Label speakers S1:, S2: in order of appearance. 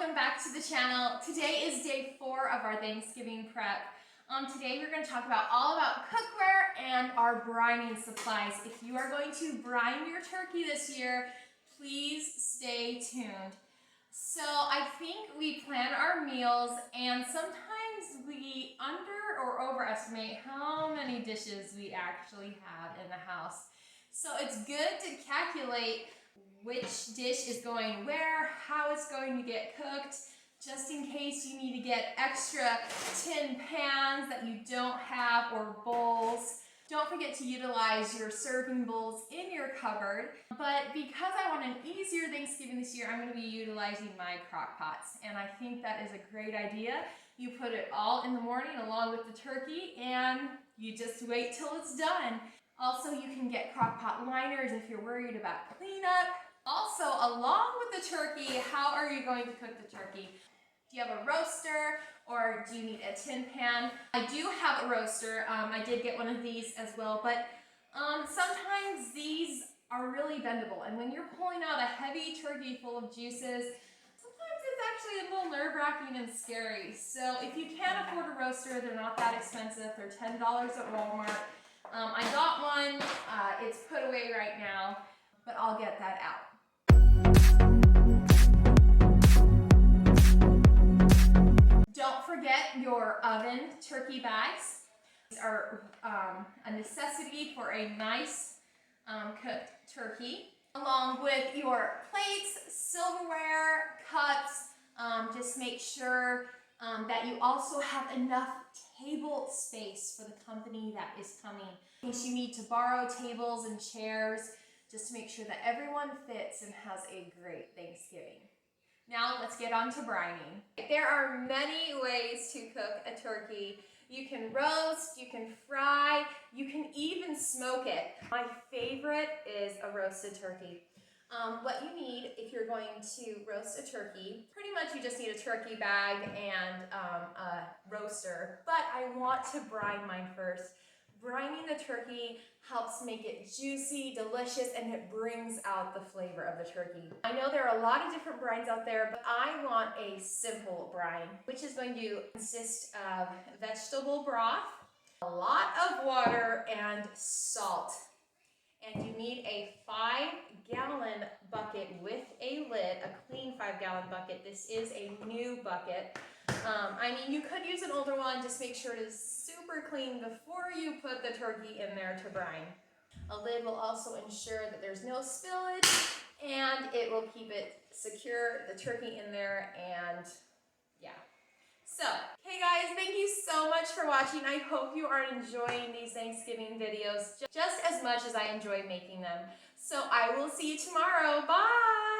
S1: welcome back to the channel. Today is day 4 of our Thanksgiving prep. Today we're going to talk all about cookware and our brining supplies. If you are going to brine your turkey this year, please stay tuned. So I think we plan our meals and sometimes we under or overestimate how many dishes we actually have in the house. So it's good to calculate which dish is going where, how it's going to get cooked, just in case you need to get extra tin pans that you don't have or bowls. Don't forget to utilize your serving bowls in your cupboard. But because I want an easier Thanksgiving this year, I'm going to be utilizing my crock pots. And I think that is a great idea. You put it all in the morning along with the turkey and you just wait till it's done. Also, you can get crock pot liners if you're worried about cleanup. Also, along with the turkey, how are you going to cook the turkey? Do you have a roaster or do you need a tin pan? I do have a roaster. I did get one of these as well, but sometimes these are really bendable. And when you're pulling out a heavy turkey full of juices, sometimes it's actually a little nerve-wracking and scary. So if you can't afford a roaster, they're not that expensive. They're $10 at Walmart. I got one. It's put away right now, but I'll get that out. Don't forget your oven turkey bags. These are a necessity for a nice cooked turkey, along with your plates, silverware, cups. Just make sure that you also have enough table space for the company that is coming. In case you need to borrow tables and chairs, just to make sure that everyone fits and has a great Thanksgiving. Now let's get on to brining. There are many ways to cook a turkey. You can roast, you can fry, you can even smoke it. My favorite is a roasted turkey. What you need if you're going to roast a turkey, pretty much you just need a turkey bag and a roaster, but I want to brine mine first. Brining the turkey helps make it juicy, delicious, and it brings out the flavor of the turkey. I know there are a lot of different brines out there, but I want a simple brine, which is going to consist of vegetable broth, a lot of water, and salt. And you need a 5-gallon bucket with a lid, a clean 5-gallon bucket. This is a new bucket. I mean, you could use an older one, just make sure it is super clean before you put the turkey in there to brine. A lid will also ensure that there's no spillage and it will keep it secure, the turkey in there, and yeah. So, hey guys, thank you so much for watching. I hope you are enjoying these Thanksgiving videos just as much as I enjoy making them. So I will see you tomorrow. Bye!